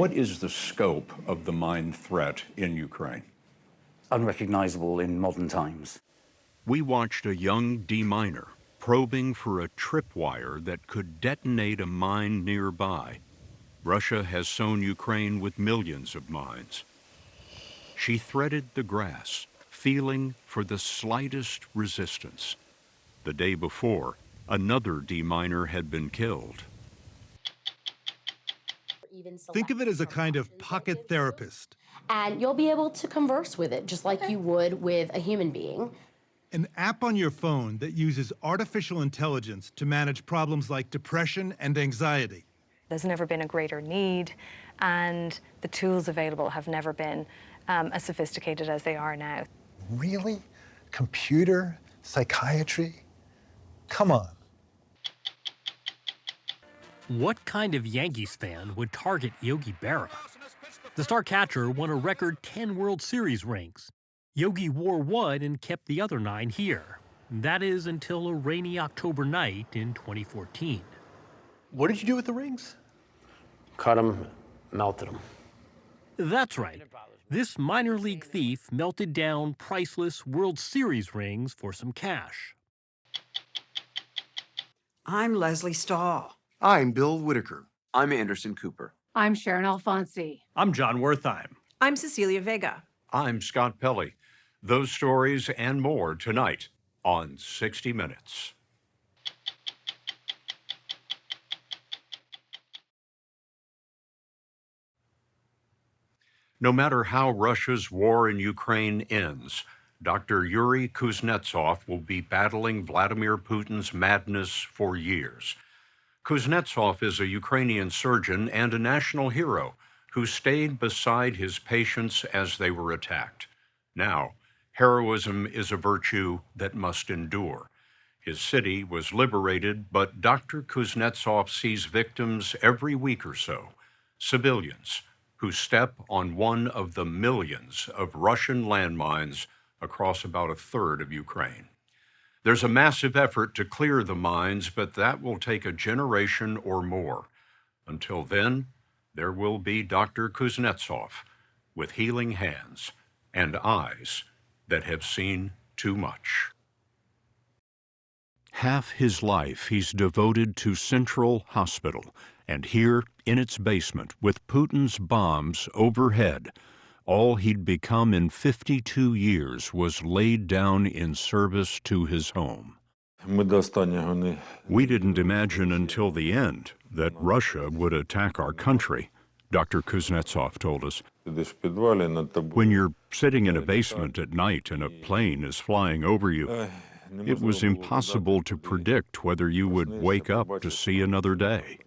What is the scope of the mine threat in Ukraine? Unrecognizable in modern times. We watched a young deminer probing for a tripwire that could detonate a mine nearby. Russia has sown Ukraine with millions of mines. She threaded the grass, feeling for the slightest resistance. The day before, another deminer had been killed. Think of it as a kind of pocket therapist. And you'll be able to converse with it just like you would with a human being. An app on your phone that uses artificial intelligence to manage problems like depression and anxiety. There's never been a greater need, and the tools available have never been as sophisticated as they are now. Really? Computer? Psychiatry? Come on. What kind of Yankees fan would target Yogi Berra? The star catcher won a record 10 World Series rings. Yogi wore one and kept the other 9 here. That is until a rainy October night in 2014. What did you do with the rings? Cut them, melted them. That's right. This minor league thief melted down priceless World Series rings for some cash. I'm Leslie Stahl. I'm Bill Whitaker. I'm Anderson Cooper. I'm Sharon Alfonsi. I'm John Wertheim. I'm Cecilia Vega. I'm Scott Pelley. Those stories and more tonight on 60 Minutes. No matter how Russia's war in Ukraine ends, Dr. Yuri Kuznetzov will be battling Vladimir Putin's madness for years. Kuznetzov is a Ukrainian surgeon and a national hero who stayed beside his patients as they were attacked. Now, heroism is a virtue that must endure. His city was liberated, but Dr. Kuznetsov sees victims every week or so, civilians who step on one of the millions of Russian landmines across about a third of Ukraine. There's a massive effort to clear the mines, but that will take a generation or more. Until then, there will be Dr. Kuznetsov with healing hands and eyes that have seen too much. Half his life he's devoted to Central Hospital, and here in its basement, with Putin's bombs overhead, all he'd become in 52 years was laid down in service to his home. We didn't imagine until the end that Russia would attack our country, Dr. Kuznetsov told us. When you're sitting in a basement at night and a plane is flying over you, it was impossible to predict whether you would wake up to see another day.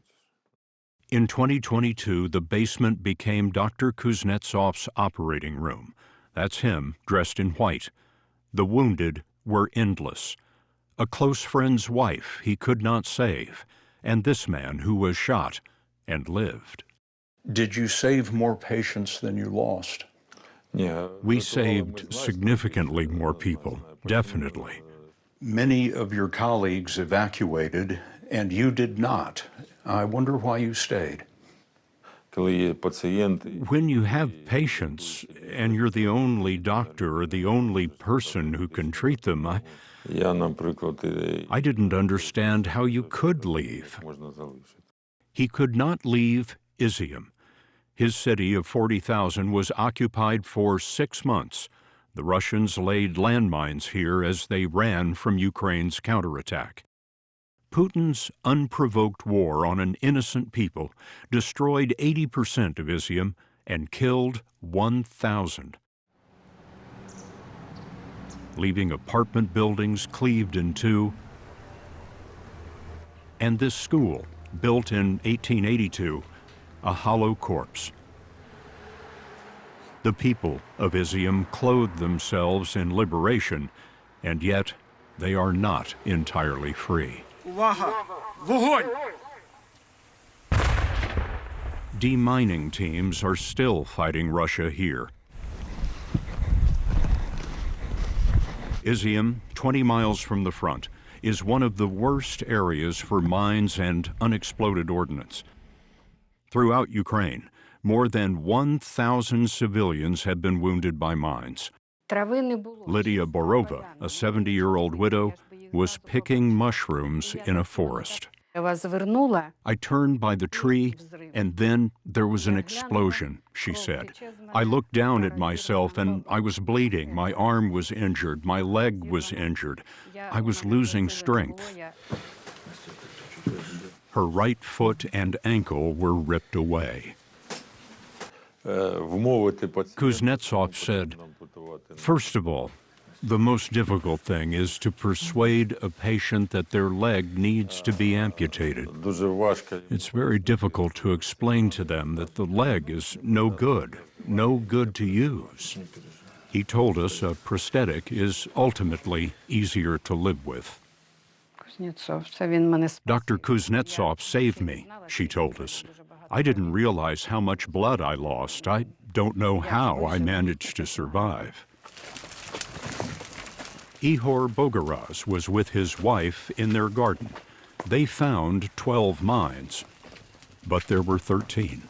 In 2022, the basement became Dr. Kuznetsov's operating room. That's him, dressed in white. The wounded were endless. A close friend's wife he could not save, and this man who was shot and lived. Did you save more patients than you lost? We saved significantly more people, definitely. Many of your colleagues evacuated, and you did not. I wonder why you stayed. When you have patients, and you're the only doctor or the only person who can treat them, I didn't understand how you could leave. He could not leave Izium. His city of 40,000 was occupied for 6 months. The Russians laid landmines here as they ran from Ukraine's counterattack. Putin's unprovoked war on an innocent people destroyed 80% of Izium and killed 1,000, leaving apartment buildings cleaved in two, and this school, built in 1882, a hollow corpse. The people of Izium clothe themselves in liberation, and yet they are not entirely free. Demining teams are still fighting Russia here. Izium, 20 miles from the front, is one of the worst areas for mines and unexploded ordnance. Throughout Ukraine, More than 1,000 civilians have been wounded by mines. Lydia Borova, a 70-year-old widow, was picking mushrooms in a forest. I turned by the tree, and then there was an explosion, she said. I looked down at myself, and I was bleeding. My arm was injured. My leg was injured. I was losing strength. Her right foot and ankle were ripped away. Kuznetsov said, "First of all, the most difficult thing is to persuade a patient that their leg needs to be amputated. It's very difficult to explain to them that the leg is no good to use." He told us a prosthetic is ultimately easier to live with. Dr. Kuznetsov saved me, she told us. I didn't realize how much blood I lost. I don't know how I managed to survive. Ihor Bogaraz was with his wife in their garden. They found 12 mines, but there were 13.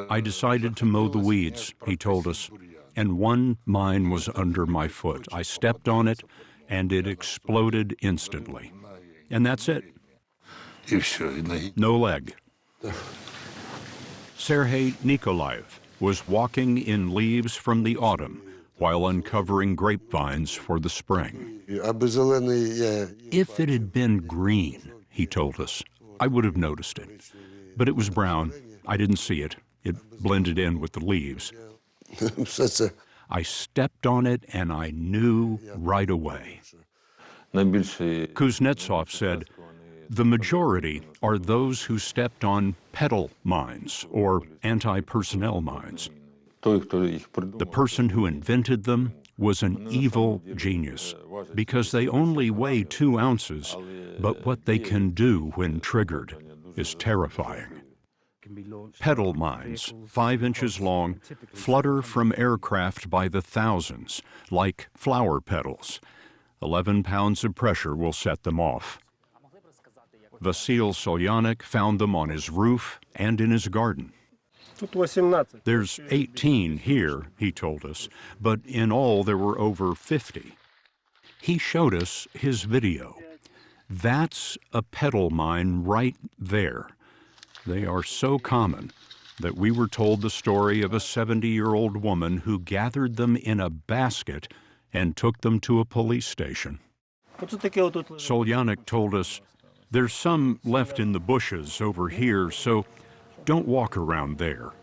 I decided to mow the weeds, he told us, and one mine was under my foot. I stepped on it, and it exploded instantly. And that's it. No leg. Sergei Nikolaev was walking in leaves from the autumn while uncovering grapevines for the spring. If it had been green, he told us, I would have noticed it. But it was brown. I didn't see it. It blended in with the leaves. I stepped on it and I knew right away. Kuznetsov said, the majority are those who stepped on petal mines or anti-personnel mines. The person who invented them was an evil genius because they only weigh 2 ounces, but what they can do when triggered is terrifying. Petal mines, 5 inches long, flutter from aircraft by the thousands, like flower petals. 11 pounds of pressure will set them off. Vasil Solyanik found them on his roof and in his garden. There's 18 here, he told us, but in all there were over 50. He showed us his video. That's a petal mine right there. They are so common that we were told the story of a 70-year-old woman who gathered them in a basket and took them to a police station. Solyanik told us, there's some left in the bushes over here, so don't walk around there.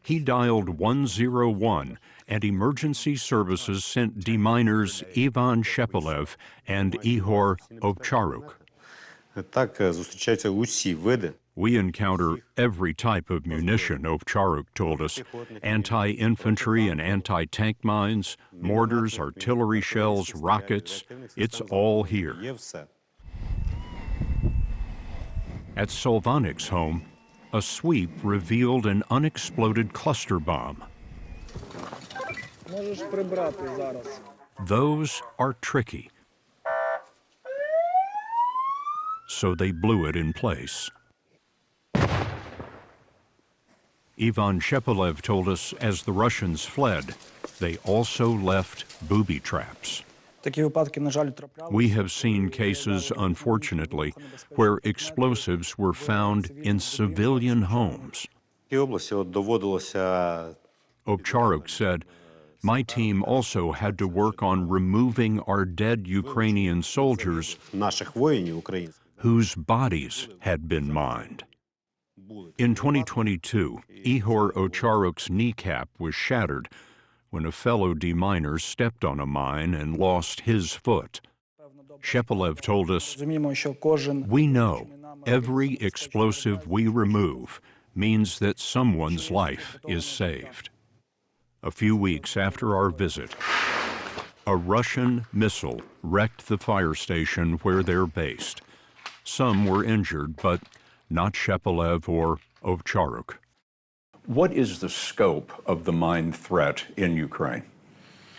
He dialed 101, and emergency services sent deminers Ivan Shepelev and Ihor Ovcharuk. We encounter every type of munition, Ovcharuk told us. Anti-infantry and anti-tank mines, mortars, artillery shells, rockets. It's all here. At Solvanik's home, a sweep revealed an unexploded cluster bomb. Those are tricky. So they blew it in place. Ivan Shepelev told us as the Russians fled, they also left booby traps. We have seen cases, unfortunately, where explosives were found in civilian homes. Ovcharuk said, my team also had to work on removing our dead Ukrainian soldiers whose bodies had been mined. In 2022, Ihor Ovcharuk's kneecap was shattered when a fellow deminer stepped on a mine and lost his foot. Shepelev told us, we know every explosive we remove means that someone's life is saved. A few weeks after our visit, a Russian missile wrecked the fire station where they're based. Some were injured, but not Shepelev or Ovcharuk. What is the scope of the mine threat in Ukraine?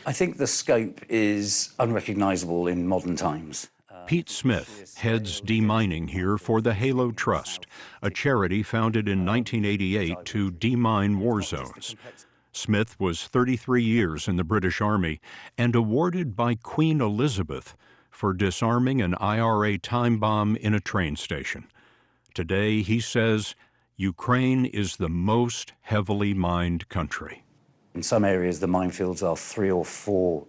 I think the scope is unrecognizable in modern times. Pete Smith heads demining here for the Halo Trust, a charity founded in 1988 to demine war zones. Smith was 33 years in the British Army and awarded by Queen Elizabeth for disarming an IRA time bomb in a train station. Today, he says, Ukraine is the most heavily mined country. In some areas, the minefields are 3 or 4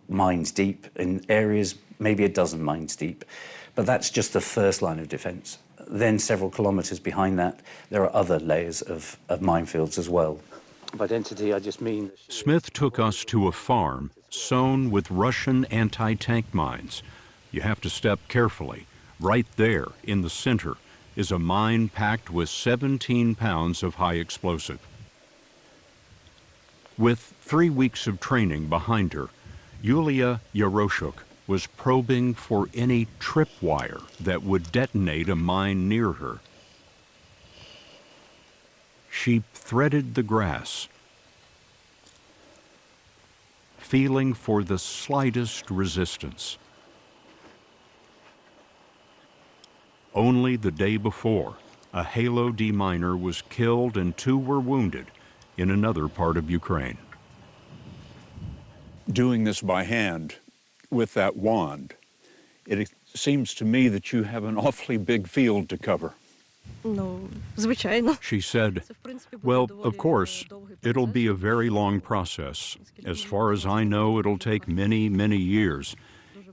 mines deep. In areas, maybe a dozen mines deep. But that's just the first line of defense. Then several kilometers behind that, there are other layers of minefields as well. By identity, I just mean... Smith took us to a farm sown with Russian anti-tank mines. You have to step carefully. Right there, in the center, is a mine packed with 17 pounds of high explosive. With 3 weeks of training behind her, Yulia Yaroshuk was probing for any tripwire that would detonate a mine near her. She threaded the grass, feeling for the slightest resistance. Only the day before, a Halo deminer was killed and 2 were wounded in another part of Ukraine. Doing this by hand with that wand, it seems to me that you have an awfully big field to cover. She said, well, of course, it'll be a very long process. As far as I know, it'll take many, many years.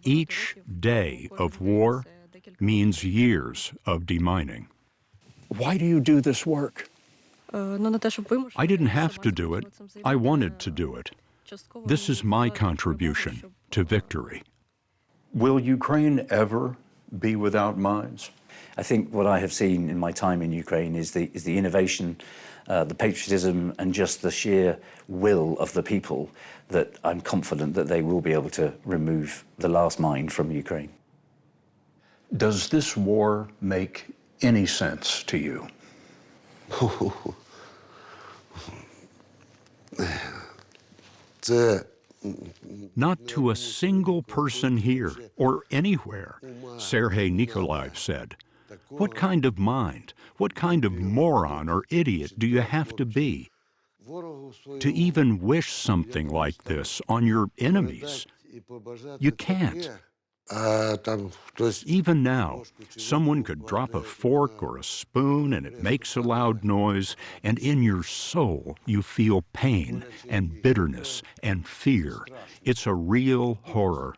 Each day of war means years of demining. Why do you do this work? I didn't have to do it. I wanted to do it. This is my contribution to victory. Will Ukraine ever be without mines? I think what I have seen in my time in Ukraine is the innovation, the patriotism, and just the sheer will of the people that I'm confident that they will be able to remove the last mine from Ukraine. Does this war make any sense to you? Not to a single person here or anywhere, Sergei Nikolaev said. What kind of mind, what kind of moron or idiot do you have to be to even wish something like this on your enemies? You can't. Even now, someone could drop a fork or a spoon and it makes a loud noise, and in your soul you feel pain and bitterness and fear. It's a real horror.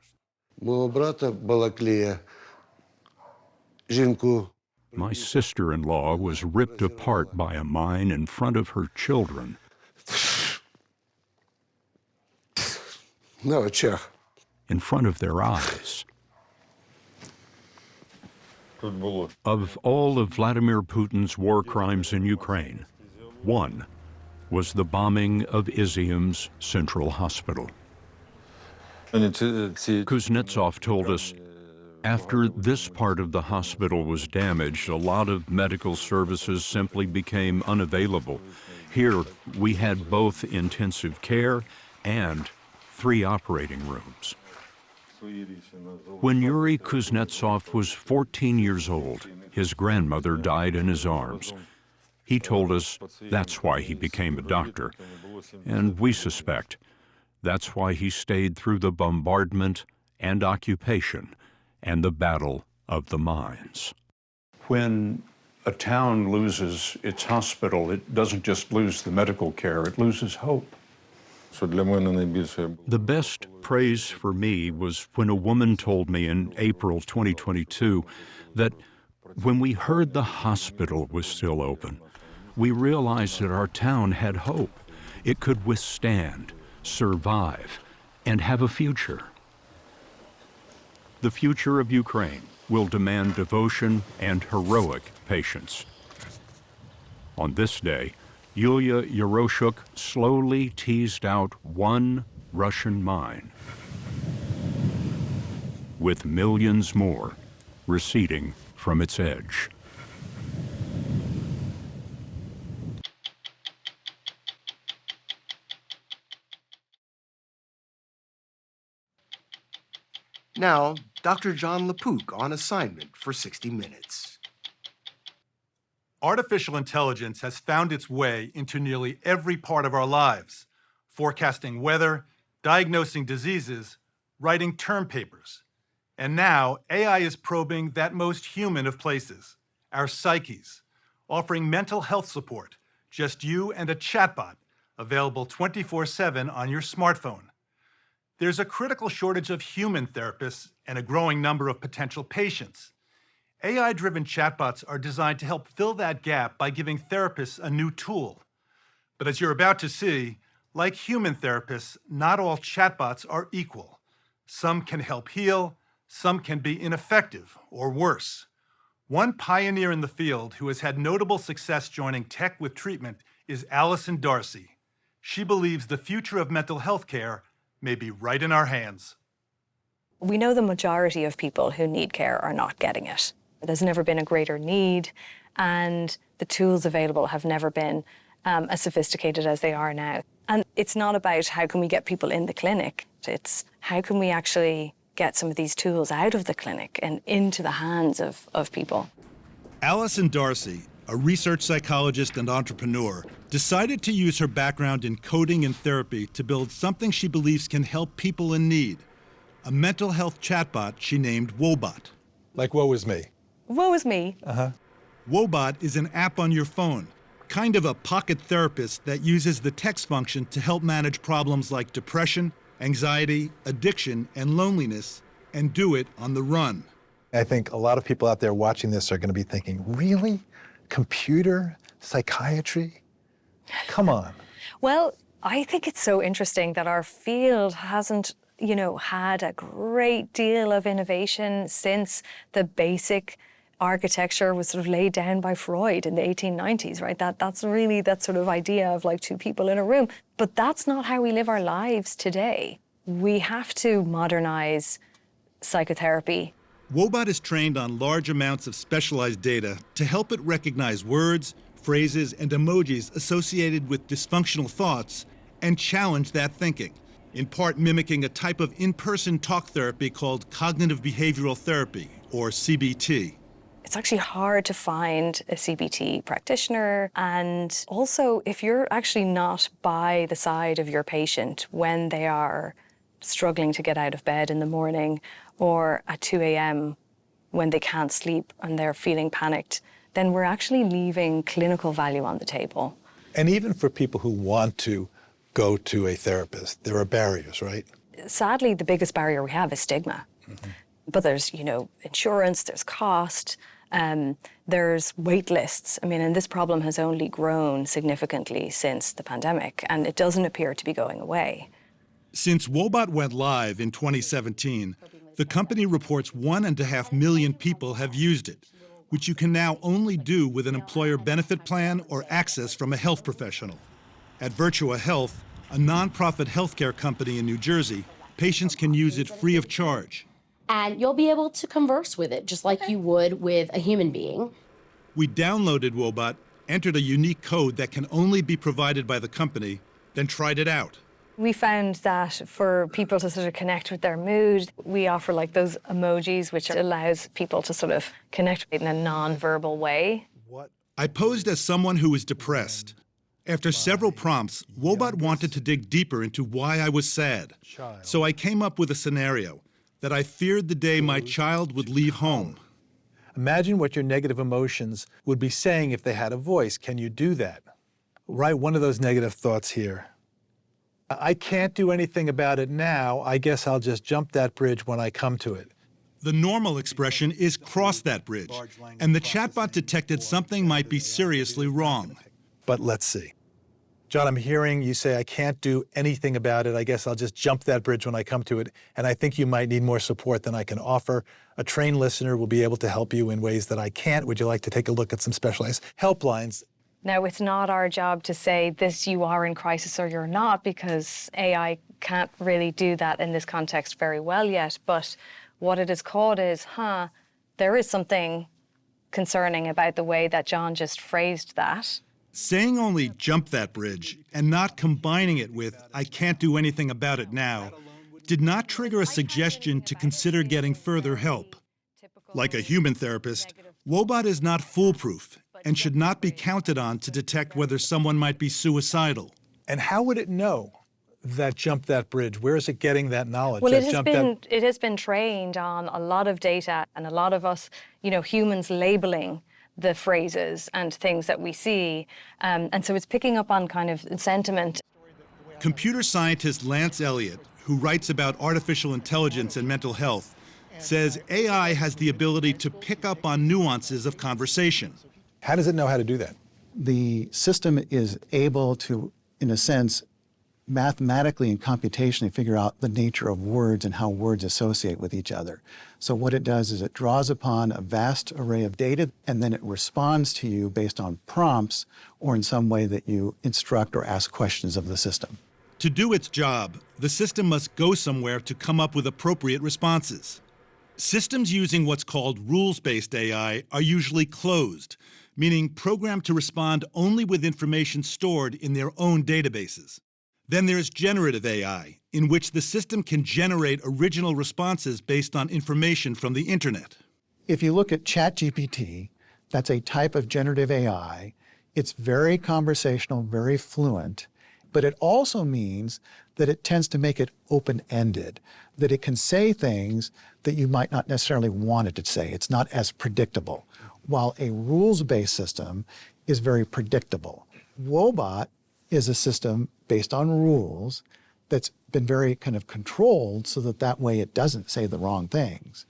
My sister-in-law was ripped apart by a mine in front of her children. In front of their eyes. Of all of Vladimir Putin's war crimes in Ukraine, one was the bombing of Izium's Central Hospital. Kuznetsov told us, after this part of the hospital was damaged, a lot of medical services simply became unavailable. Here, we had both intensive care and 3 operating rooms. When Yuri Kuznetsov was 14 years old, his grandmother died in his arms. He told us that's why he became a doctor, and we suspect that's why he stayed through the bombardment and occupation and the battle of the mines. When a town loses its hospital, it doesn't just lose the medical care, it loses hope. The best praise for me was when a woman told me in April 2022 that when we heard the hospital was still open, we realized that our town had hope. It could withstand, survive, and have a future. The future of Ukraine will demand devotion and heroic patience. On this day, Yulia Yaroshuk slowly teased out 1 Russian mine, with millions more receding from its edge. Now, Dr. John LaPook on assignment for 60 Minutes. Artificial intelligence has found its way into nearly every part of our lives, forecasting weather, diagnosing diseases, writing term papers. And now, AI is probing that most human of places, our psyches, offering mental health support, just you and a chatbot, available 24/7 on your smartphone. There's a critical shortage of human therapists and a growing number of potential patients. AI-driven chatbots are designed to help fill that gap by giving therapists a new tool. But as you're about to see, like human therapists, not all chatbots are equal. Some can help heal, some can be ineffective or worse. One pioneer in the field who has had notable success joining tech with treatment is Allison Darcy. She believes the future of mental health care may be right in our hands. We know the majority of people who need care are not getting it. There's never been a greater need, and the tools available have never been as sophisticated as they are now. And it's not about how can we get people in the clinic, it's how can we actually get some of these tools out of the clinic and into the hands of people. Allison Darcy, a research psychologist and entrepreneur, decided to use her background in coding and therapy to build something she believes can help people in need, a mental health chatbot she named Wobot. Like Woe Is Me. Woe is me. Wobot is an app on your phone, kind of a pocket therapist that uses the text function to help manage problems like depression, anxiety, addiction, and loneliness, and do it on the run. I think a lot of people out there watching this are going to be thinking, really? Computer psychiatry? Come on. Well, I think it's so interesting that our field hasn't, had a great deal of innovation since the basic architecture was sort of laid down by Freud in the 1890s, right? That's really that sort of idea of like two people in a room. But that's not how we live our lives today. We have to modernize psychotherapy. Wobot is trained on large amounts of specialized data to help it recognize words, phrases, and emojis associated with dysfunctional thoughts and challenge that thinking, in part mimicking a type of in-person talk therapy called cognitive behavioral therapy, or CBT. It's actually hard to find a CBT practitioner. And also, if you're actually not by the side of your patient when they are struggling to get out of bed in the morning or at 2 a.m. when they can't sleep and they're feeling panicked, then we're actually leaving clinical value on the table. And even for people who want to go to a therapist, there are barriers, right? Sadly, the biggest barrier we have is stigma. But there's, insurance, there's cost, there's wait lists. And this problem has only grown significantly since the pandemic, and it doesn't appear to be going away. Since Wobot went live in 2017, the company reports 1.5 million people have used it, which you can now only do with an employer benefit plan or access from a health professional. At Virtua Health, a nonprofit healthcare company in New Jersey, patients can use it free of charge. And you'll be able to converse with it just like you would with a human being. We downloaded Wobot, entered a unique code that can only be provided by the company, then tried it out. We found that for people to sort of connect with their mood, we offer like those emojis, which allows people to sort of connect in a non-verbal way. I posed as someone who was depressed. After several prompts, Wobot wanted to dig deeper into why I was sad. So I came up with a scenario that I feared the day my child would leave home. Imagine what your negative emotions would be saying if they had a voice. Can you do that? Write one of those negative thoughts here. I can't do anything about it now. I guess I'll just jump that bridge when I come to it. The normal expression is cross that bridge, and the chatbot detected something might be seriously wrong. But let's see. John, I'm hearing you say I can't do anything about it. I guess I'll just jump that bridge when I come to it. And I think you might need more support than I can offer. A trained listener will be able to help you in ways that I can't. Would you like to take a look at some specialized helplines? Now, it's not our job to say this, you are in crisis or you're not, because AI can't really do that in this context very well yet. But what it has caught is, there is something concerning about the way that John just phrased that. Saying only jump that bridge and not combining it with I can't do anything about it now did not trigger a suggestion to consider getting further help. Like a human therapist, Wobot is not foolproof and should not be counted on to detect whether someone might be suicidal. And how would it know that jumped that bridge? Where is it getting that knowledge? Well, it has been trained on a lot of data and a lot of us, humans labeling the phrases and things that we see. And so it's picking up on kind of sentiment. Computer scientist Lance Elliott, who writes about artificial intelligence and mental health, says AI has the ability to pick up on nuances of conversation. How does it know how to do that? The system is able to, in a sense, mathematically and computationally figure out the nature of words and how words associate with each other. So what it does is it draws upon a vast array of data, and then it responds to you based on prompts or in some way that you instruct or ask questions of the system. To do its job, the system must go somewhere to come up with appropriate responses. Systems using what's called rules-based AI are usually closed, meaning programmed to respond only with information stored in their own databases. Then there's generative AI, in which the system can generate original responses based on information from the internet. If you look at ChatGPT, that's a type of generative AI. It's very conversational, very fluent, but it also means that it tends to make it open-ended, that it can say things that you might not necessarily want it to say. It's not as predictable, while a rules-based system is very predictable. Wobot is a system based on rules that's been very kind of controlled so that way it doesn't say the wrong things.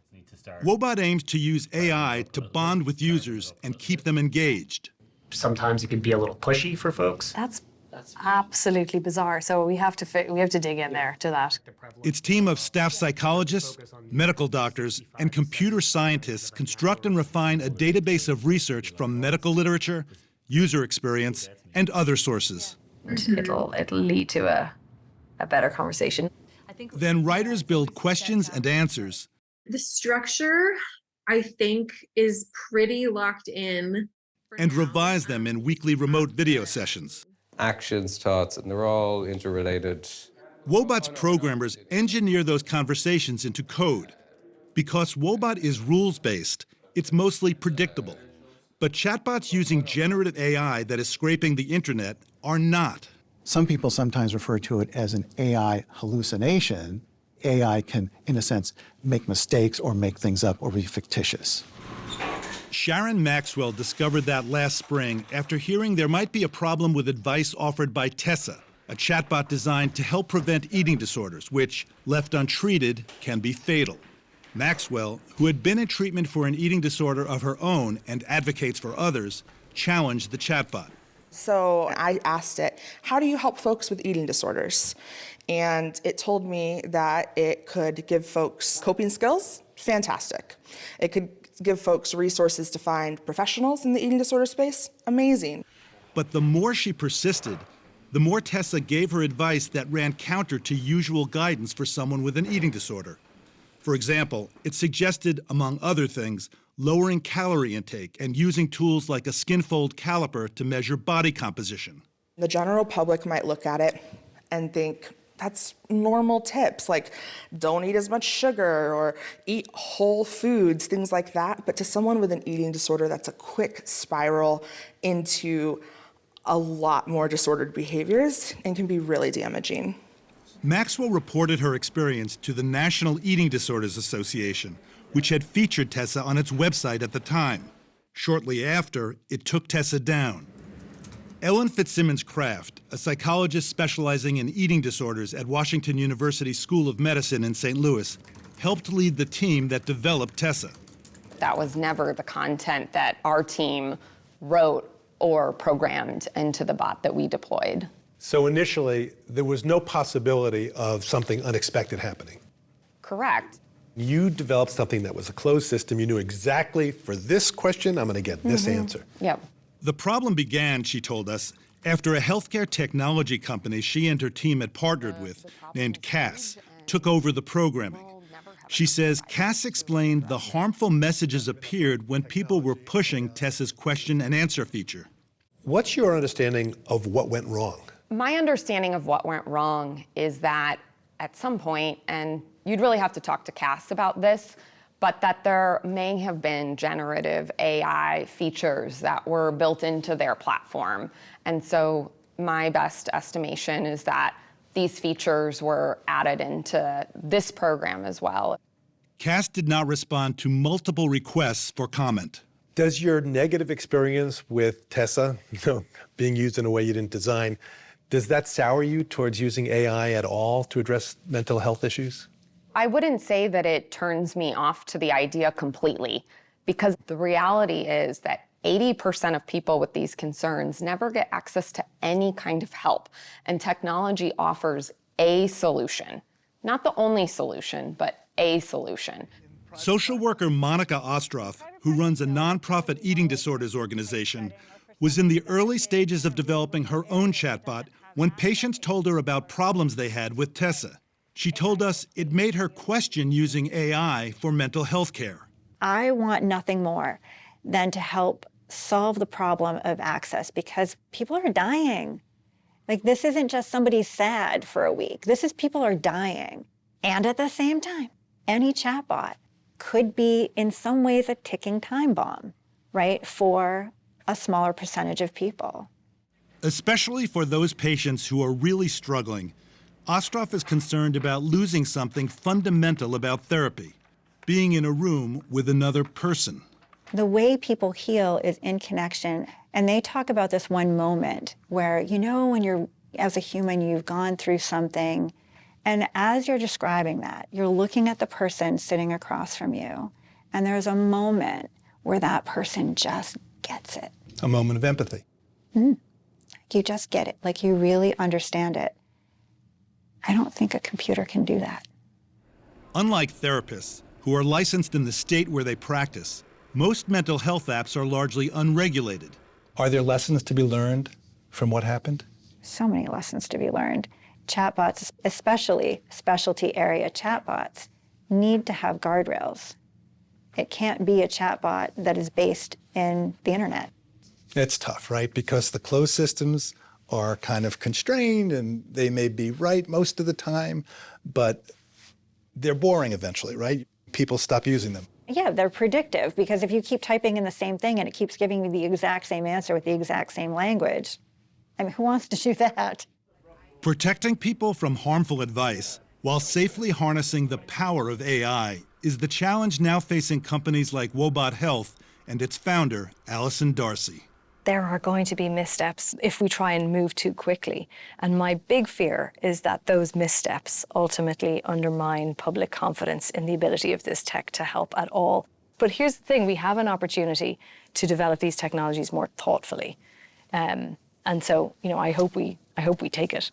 Wobot aims to use AI to bond with users and keep them engaged. Sometimes it can be a little pushy for folks. That's absolutely bizarre. So we have to dig in there to that. Its team of staff psychologists, medical doctors, and computer scientists construct and refine a database of research from medical literature, user experience, and other sources. It'll lead to a better conversation. Then writers build questions and answers. The structure, I think, is pretty locked in. And revise them in weekly remote video sessions. Actions, thoughts, and they're all interrelated. Wobot's programmers engineer those conversations into code. Because Wobot is rules-based, it's mostly predictable. But chatbots using generative AI that is scraping the internet are not. Some people sometimes refer to it as an AI hallucination. AI can, in a sense, make mistakes or make things up or be fictitious. Sharon Maxwell discovered that last spring after hearing there might be a problem with advice offered by Tessa, a chatbot designed to help prevent eating disorders, which, left untreated, can be fatal. Maxwell, who had been in treatment for an eating disorder of her own and advocates for others, challenged the chatbot. So I asked it, how do you help folks with eating disorders? And it told me that it could give folks coping skills. Fantastic. It could give folks resources to find professionals in the eating disorder space. Amazing. But the more she persisted, the more Tessa gave her advice that ran counter to usual guidance for someone with an eating disorder. For example, it suggested, among other things, lowering calorie intake and using tools like a skinfold caliper to measure body composition. The general public might look at it and think, that's normal tips, like don't eat as much sugar or eat whole foods, things like that. But to someone with an eating disorder, that's a quick spiral into a lot more disordered behaviors and can be really damaging. Maxwell reported her experience to the National Eating Disorders Association, which had featured Tessa on its website at the time. Shortly after, it took Tessa down. Ellen Fitzsimmons-Kraft, a psychologist specializing in eating disorders at Washington University School of Medicine in St. Louis, helped lead the team that developed Tessa. That was never the content that our team wrote or programmed into the bot that we deployed. So initially, there was no possibility of something unexpected happening. Correct. You developed something that was a closed system. You knew exactly, for this question, I'm going to get this answer. Yep. The problem began, she told us, after a healthcare technology company she and her team had partnered with, named Cass, took over the programming. She says Cass explained the harmful messages appeared when people were pushing Tessa's question and answer feature. What's your understanding of what went wrong? My understanding of what went wrong is that at some point, and you'd really have to talk to Cass about this, but that there may have been generative AI features that were built into their platform. And so my best estimation is that these features were added into this program as well. Cass did not respond to multiple requests for comment. Does your negative experience with Tessa, being used in a way you didn't design, does that sour you towards using AI at all to address mental health issues? I wouldn't say that it turns me off to the idea completely, because the reality is that 80% of people with these concerns never get access to any kind of help, and technology offers a solution. Not the only solution, but a solution. Social worker Monica Ostroff, who runs a nonprofit eating disorders organization, was in the early stages of developing her own chatbot when patients told her about problems they had with Tessa. She told us it made her question using AI for mental health care. I want nothing more than to help solve the problem of access, because people are dying. Like, this isn't just somebody sad for a week. This is people are dying. And at the same time, any chatbot could be in some ways a ticking time bomb, right, for a smaller percentage of people. Especially for those patients who are really struggling, Ostroff is concerned about losing something fundamental about therapy, being in a room with another person. The way people heal is in connection, and they talk about this one moment where, when you're, as a human, you've gone through something, and as you're describing that, you're looking at the person sitting across from you, and there's a moment where that person just gets it. A moment of empathy. You just get it, like you really understand it. I don't think a computer can do that. Unlike therapists, who are licensed in the state where they practice, most mental health apps are largely unregulated. Are there lessons to be learned from what happened? So many lessons to be learned. Chatbots, especially specialty area chatbots, need to have guardrails. It can't be a chatbot that is based in the internet. It's tough, right? Because the closed systems are kind of constrained and they may be right most of the time, but they're boring eventually, right? People stop using them. Yeah, they're predictive, because if you keep typing in the same thing and it keeps giving you the exact same answer with the exact same language, I mean, who wants to do that? Protecting people from harmful advice while safely harnessing the power of AI is the challenge now facing companies like Wobot Health and its founder, Allison Darcy. There are going to be missteps if we try and move too quickly. And my big fear is that those missteps ultimately undermine public confidence in the ability of this tech to help at all. But here's the thing, we have an opportunity to develop these technologies more thoughtfully. And so, I hope we take it.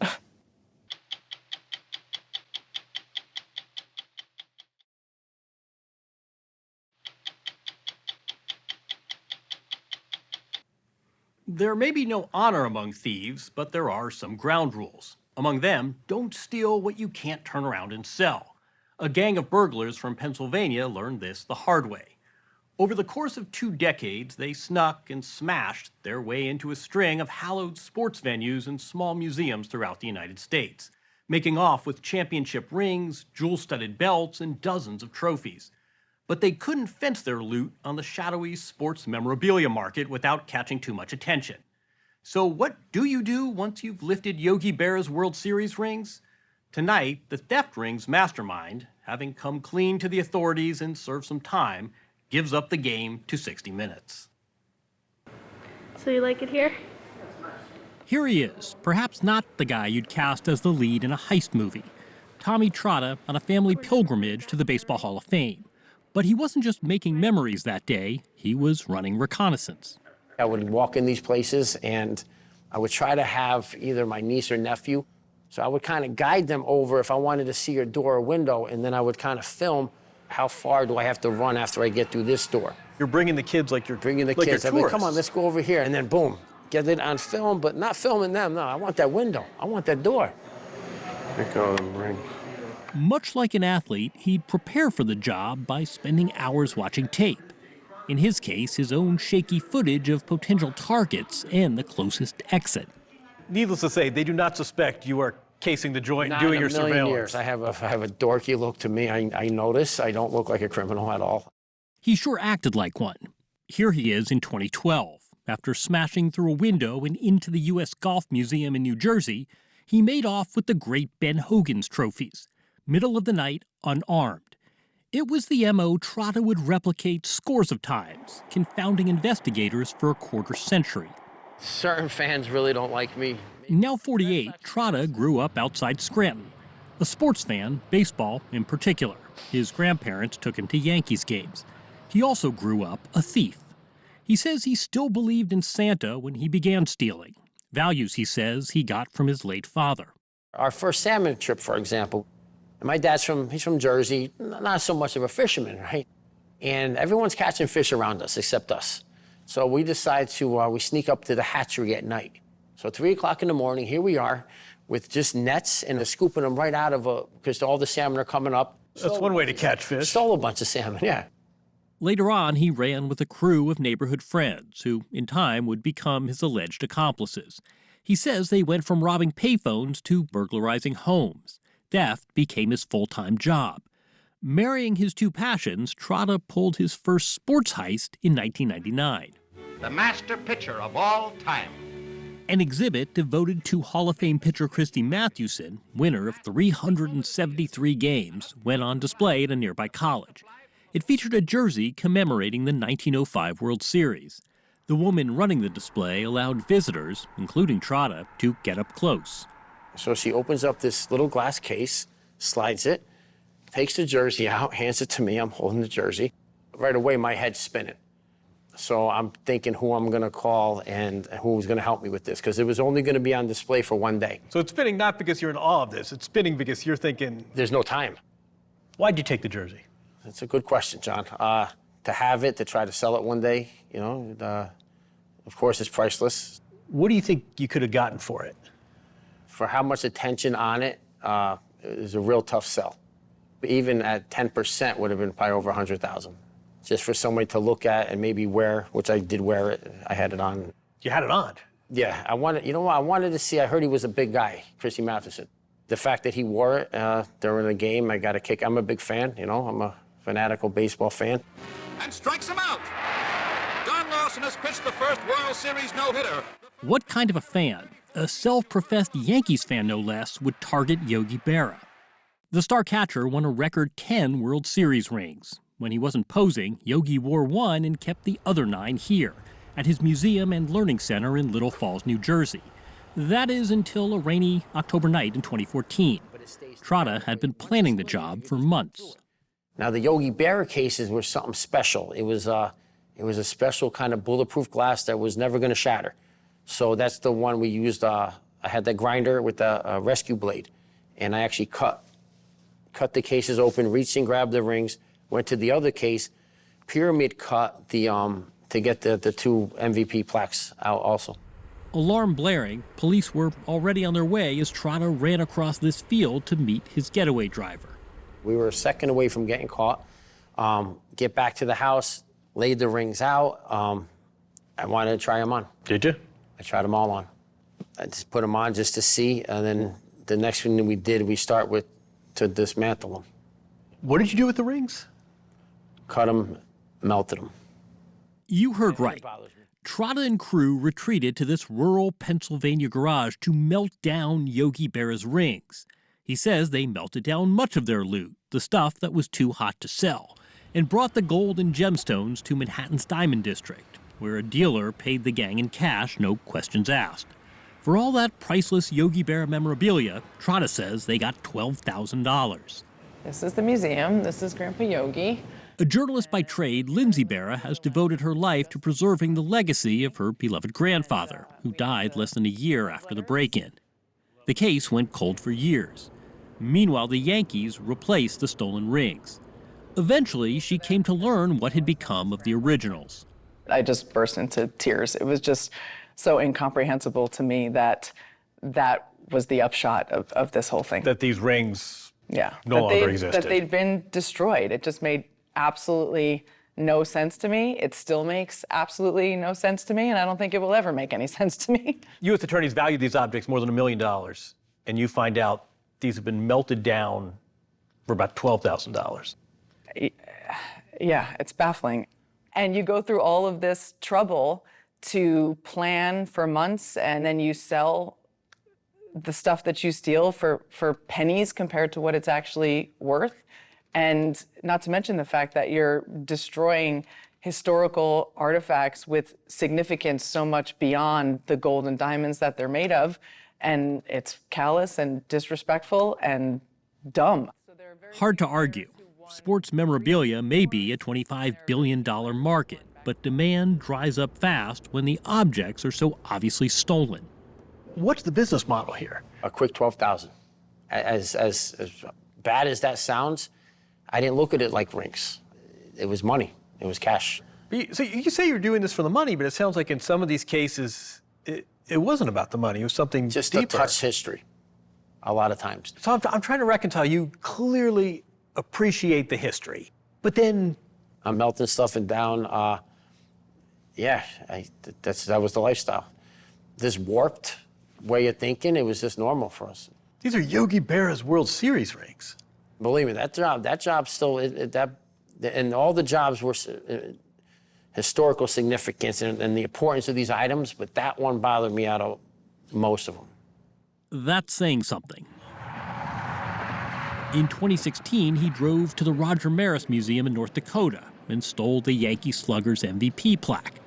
There may be no honor among thieves, but there are some ground rules. Among them, don't steal what you can't turn around and sell. A gang of burglars from Pennsylvania learned this the hard way. Over the course of 2 decades, they snuck and smashed their way into a string of hallowed sports venues and small museums throughout the United States, making off with championship rings, jewel-studded belts, and dozens of trophies. But they couldn't fence their loot on the shadowy sports memorabilia market without catching too much attention. So what do you do once you've lifted Yogi Berra's World Series rings? Tonight, the theft ring's mastermind, having come clean to the authorities and served some time, gives up the game to 60 Minutes. So you like it here? Here he is, perhaps not the guy you'd cast as the lead in a heist movie. Tommy Trotta on a family pilgrimage to the Baseball Hall of Fame. But he wasn't just making memories that day, he was running reconnaissance. I would walk in these places and I would try to have either my niece or nephew. So I would kind of guide them over if I wanted to see a door or window, and then I would kind of film how far do I have to run after I get through this door. You're bringing the kids like you're bringing the like kids. you're I mean, tourists. come on, let's go over here, and then boom, get it on film, but not filming them. No, I want that window. I want that door. Pick on them, ring. Much like an athlete, he'd prepare for the job by spending hours watching tape. In his case, his own shaky footage of potential targets and the closest exit. Needless to say, they do not suspect you are casing the joint, Not doing in your a million surveillance. years. I have a dorky look to me. I notice I don't look like a criminal at all. He sure acted like one. Here he is in 2012. After smashing through a window and into the U.S. Golf Museum in New Jersey, he made off with the great Ben Hogan's trophies, middle of the night, unarmed. It was the M.O. Trotta would replicate scores of times, confounding investigators for a quarter century. Certain fans really don't like me. Now 48, Trotta grew up outside Scranton. A sports fan, baseball in particular. His grandparents took him to Yankees games. He also grew up a thief. He says he still believed in Santa when he began stealing. Values, he says, he got from his late father. Our first salmon trip, for example, my dad's he's from Jersey, not so much of a fisherman, right? And everyone's catching fish around us except us. So we decide we sneak up to the hatchery at night. So 3 o'clock in the morning, here we are with just nets and scooping them right out of because all the salmon are coming up. That's one way to catch fish. Stole a bunch of salmon, yeah. Later on, he ran with a crew of neighborhood friends who, in time, would become his alleged accomplices. He says they went from robbing payphones to burglarizing homes. Theft became his full-time job. Marrying his two passions, Trotta pulled his first sports heist in 1999. The master pitcher of all time. An exhibit devoted to Hall of Fame pitcher Christy Mathewson, winner of 373 games, went on display at a nearby college. It featured a jersey commemorating the 1905 World Series. The woman running the display allowed visitors, including Trotta, to get up close. So she opens up this little glass case, slides it, takes the jersey out, hands it to me. I'm holding the jersey. Right away, my head's spinning. So I'm thinking who I'm going to call and who's going to help me with this, because it was only going to be on display for one day. So it's spinning not because you're in awe of this. It's spinning because you're thinking... There's no time. Why'd you take the jersey? That's a good question, John. To have it, to try to sell it one day, of course, it's priceless. What do you think you could have gotten for it? For how much attention on it, it was a real tough sell. But even at 10% would have been probably over 100,000. Just for somebody to look at and maybe wear, which I did wear it. I had it on. You had it on? Yeah, I wanted to see, I heard he was a big guy, Christy Mathewson. The fact that he wore it during the game, I got a kick. I'm a big fan, I'm a fanatical baseball fan. And strikes him out. Don Lawson has pitched the first World Series no-hitter. What kind of a fan, a self-professed Yankees fan no less, would target Yogi Berra? The star catcher won a record 10 World Series rings. When he wasn't posing, Yogi wore one and kept the other 9 here, at his museum and learning center in Little Falls, New Jersey. That is until a rainy October night in 2014. Trotta had been planning the job for months. Now, the Yogi Berra cases were something special. It was a special kind of bulletproof glass that was never going to shatter. So that's the one we used. I had the grinder with the rescue blade, and I actually cut the cases open, reached and grabbed the rings, went to the other case, pyramid cut to get the 2 MVP plaques out also. Alarm blaring, police were already on their way as Trotta ran across this field to meet his getaway driver. We were a second away from getting caught. Get back to the house, laid the rings out. I wanted to try them on. Did you? I tried them all on. I just put them on just to see, and then the next thing that we did, we start with to dismantle them. What did you do with the rings? Cut them, melted them. You heard right. Trotta and crew retreated to this rural Pennsylvania garage to melt down Yogi Berra's rings. He says they melted down much of their loot, the stuff that was too hot to sell, and brought the gold and gemstones to Manhattan's Diamond District, where a dealer paid the gang in cash, no questions asked. For all that priceless Yogi Berra memorabilia, Trotta says they got $12,000. This is the museum. This is Grandpa Yogi. A journalist by trade, Lindsay Berra has devoted her life to preserving the legacy of her beloved grandfather, who died less than a year after the break-in. The case went cold for years. Meanwhile, the Yankees replaced the stolen rings. Eventually, she came to learn what had become of the originals. I just burst into tears. It was just so incomprehensible to me that that was the upshot of this whole thing. That these rings no longer existed. That they'd been destroyed. It just made absolutely no sense to me. It still makes absolutely no sense to me, and I don't think it will ever make any sense to me. U.S. attorneys value these objects more than $1 million. and you find out these have been melted down for about $12,000. Yeah, it's baffling. And you go through all of this trouble to plan for months, and then you sell the stuff that you steal for pennies compared to what it's actually worth. And not to mention the fact that you're destroying historical artifacts with significance so much beyond the gold and diamonds that they're made of. And it's callous and disrespectful and dumb. Hard to argue. Sports memorabilia may be a $25 billion market, but demand dries up fast when the objects are so obviously stolen. What's the business model here? A quick 12,000. As bad as that sounds, I didn't look at it like rinks. It was money. It was cash. So you say you're doing this for the money, but it sounds like in some of these cases, it wasn't about the money. It was something just deeper. To touch history, a lot of times. So I'm trying to reconcile. You clearly appreciate the history, but then I'm melting stuff down. That was the lifestyle. This warped way of thinking, it was just normal for us. These are Yogi Berra's World Series rings. Believe me, that job still, and all the jobs were historical significance and the importance of these items, but that one bothered me out of most of them. That's saying something. In 2016, he drove to the Roger Maris Museum in North Dakota and stole the Yankee Slugger's MVP plaque.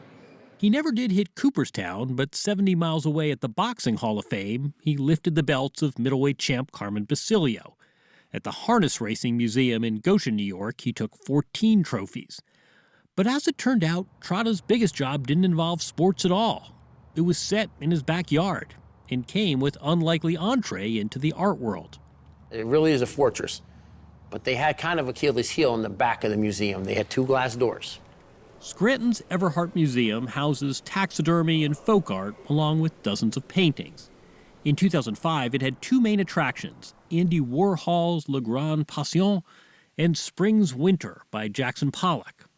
He never did hit Cooperstown, but 70 miles away at the Boxing Hall of Fame, he lifted the belts of middleweight champ Carmen Basilio. At the Harness Racing Museum in Goshen, New York, he took 14 trophies. But as it turned out, Trotta's biggest job didn't involve sports at all. It was set in his backyard and came with unlikely entree into the art world. It really is a fortress, but they had kind of Achilles' heel in the back of the museum. They had 2 glass doors. Scranton's Everhart Museum houses taxidermy and folk art along with dozens of paintings. In 2005, it had 2 main attractions, Andy Warhol's Le Grand Passion and Spring's Winter by Jackson Pollock.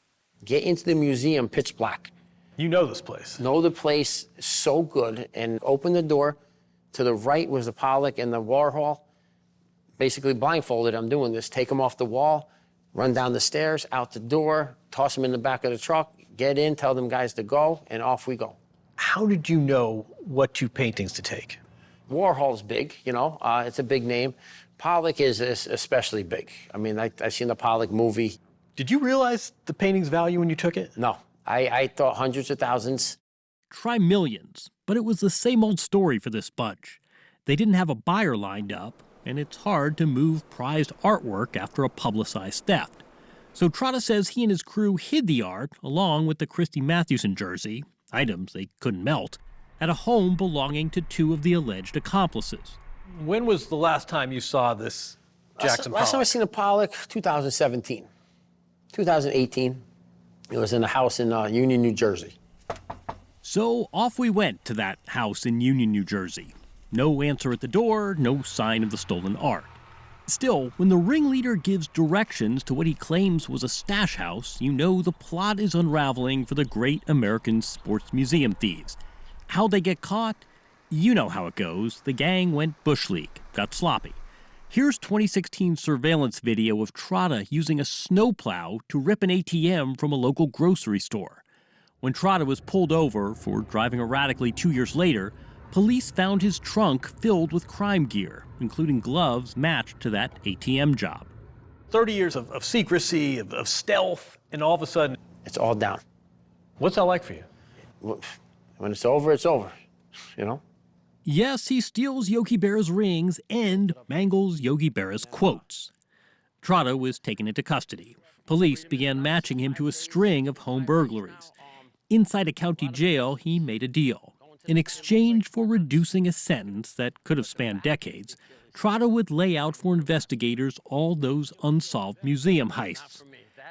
Get into the museum pitch black. You know this place. Know the place so good, and open the door. To the right was the Pollock and the Warhol. Basically blindfolded, I'm doing this. Take them off the wall, run down the stairs, out the door, toss them in the back of the truck, get in, tell them guys to go, and off we go. How did you know what 2 paintings to take? Warhol's big, it's a big name. Pollock is especially big. I mean, I've seen the Pollock movie. Did you realize the painting's value when you took it? No, I thought hundreds of thousands. Try millions, but it was the same old story for this bunch. They didn't have a buyer lined up, and it's hard to move prized artwork after a publicized theft. So Trotta says he and his crew hid the art, along with the Christy Mathewson jersey, items they couldn't melt, at a home belonging to 2 of the alleged accomplices. When was the last time you saw this Jackson Pollock? Last time I seen the Pollock, 2017. 2018, it was in a house in Union, New Jersey. So off we went to that house in Union, New Jersey. No answer at the door, no sign of the stolen art. Still, when the ringleader gives directions to what he claims was a stash house, you know the plot is unraveling for the great American sports museum thieves. How'd they get caught? You know how it goes. The gang went bush league, got sloppy. Here's 2016 surveillance video of Trotta using a snowplow to rip an ATM from a local grocery store. When Trotta was pulled over for driving erratically 2 years later, police found his trunk filled with crime gear, including gloves matched to that ATM job. 30 years of secrecy, of stealth, and all of a sudden... It's all down. What's that like for you? When it's over, Yes, he steals Yogi Berra's rings and mangles Yogi Berra's quotes. Trotta was taken into custody. Police began matching him to a string of home burglaries. Inside a county jail, he made a deal. In exchange for reducing a sentence that could have spanned decades, Trotta would lay out for investigators all those unsolved museum heists.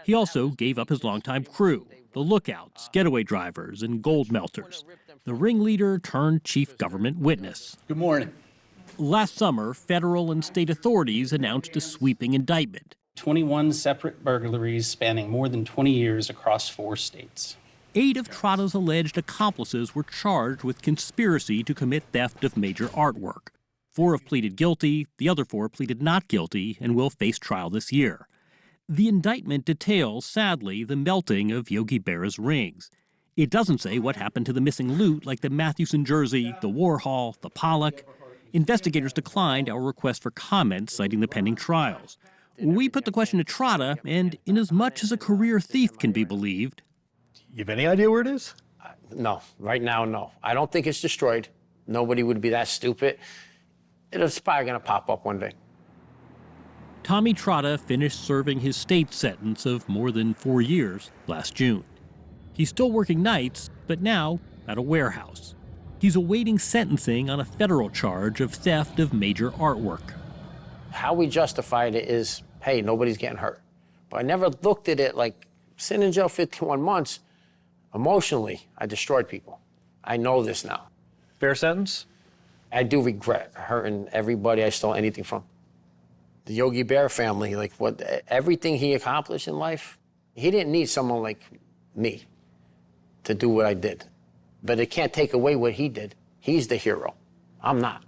He also gave up his longtime crew, the lookouts, getaway drivers, and gold melters. The ringleader turned chief government witness. Good morning. Last summer, federal and state authorities announced a sweeping indictment. 21 separate burglaries spanning more than 20 years across 4 states. 8 of Trotta's alleged accomplices were charged with conspiracy to commit theft of major artwork. 4 have pleaded guilty, the other 4 pleaded not guilty and will face trial this year. The indictment details, sadly, the melting of Yogi Berra's rings. It doesn't say what happened to the missing loot like the Mathewson jersey, the Warhol, the Pollock. Investigators declined our request for comment, citing the pending trials. We put the question to Trotta, and inasmuch as a career thief can be believed... You have any idea where it is? No, right now, no. I don't think it's destroyed. Nobody would be that stupid. It's probably going to pop up one day. Tommy Trotta finished serving his state sentence of more than 4 years last June. He's still working nights, but now at a warehouse. He's awaiting sentencing on a federal charge of theft of major artwork. How we justified it is, hey, nobody's getting hurt. But I never looked at it like sitting in jail 51 months. Emotionally, I destroyed people. I know this now. Fair sentence? I do regret hurting everybody I stole anything from. The Yogi Berra family, like everything he accomplished in life, he didn't need someone like me to do what I did. But it can't take away what he did. He's the hero. I'm not.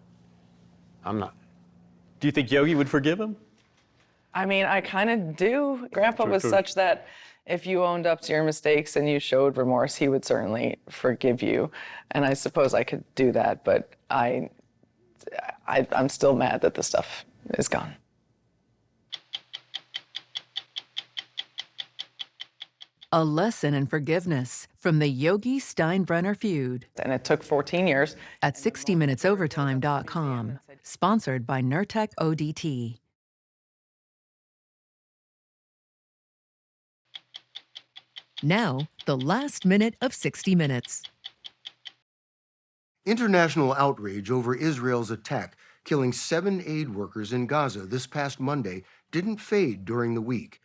Do you think Yogi would forgive him? I mean, I kind of do. Grandpa was such that if you owned up to your mistakes and you showed remorse, he would certainly forgive you. And I suppose I could do that, but I'm still mad that the stuff is gone. A lesson in forgiveness from the Yogi Steinbrenner feud. And it took 14 years. At 60minutesovertime.com. Sponsored by Nurtec ODT. Now, the last minute of 60 Minutes. International outrage over Israel's attack, killing 7 aid workers in Gaza this past Monday, didn't fade during the week.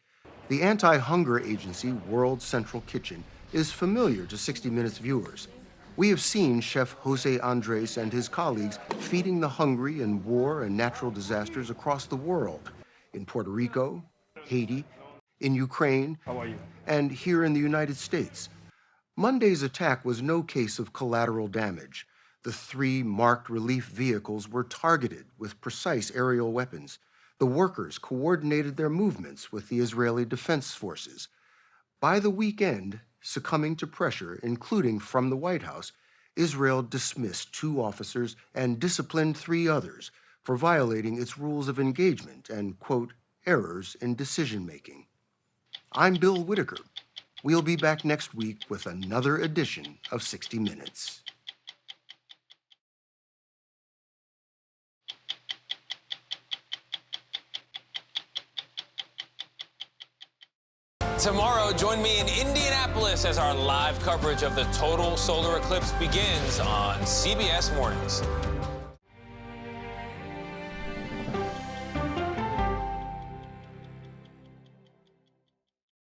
The anti-hunger agency World Central Kitchen is familiar to 60 Minutes viewers. We have seen Chef Jose Andres and his colleagues feeding the hungry in war and natural disasters across the world, in Puerto Rico, Haiti, in Ukraine, and here in the United States. Monday's attack was no case of collateral damage. The 3 marked relief vehicles were targeted with precise aerial weapons. The workers coordinated their movements with the Israeli Defense Forces. By the weekend, succumbing to pressure, including from the White House, Israel dismissed 2 officers and disciplined 3 others for violating its rules of engagement and, quote, errors in decision-making. I'm Bill Whitaker. We'll be back next week with another edition of 60 Minutes. Tomorrow, join me in Indianapolis as our live coverage of the total solar eclipse begins on CBS Mornings.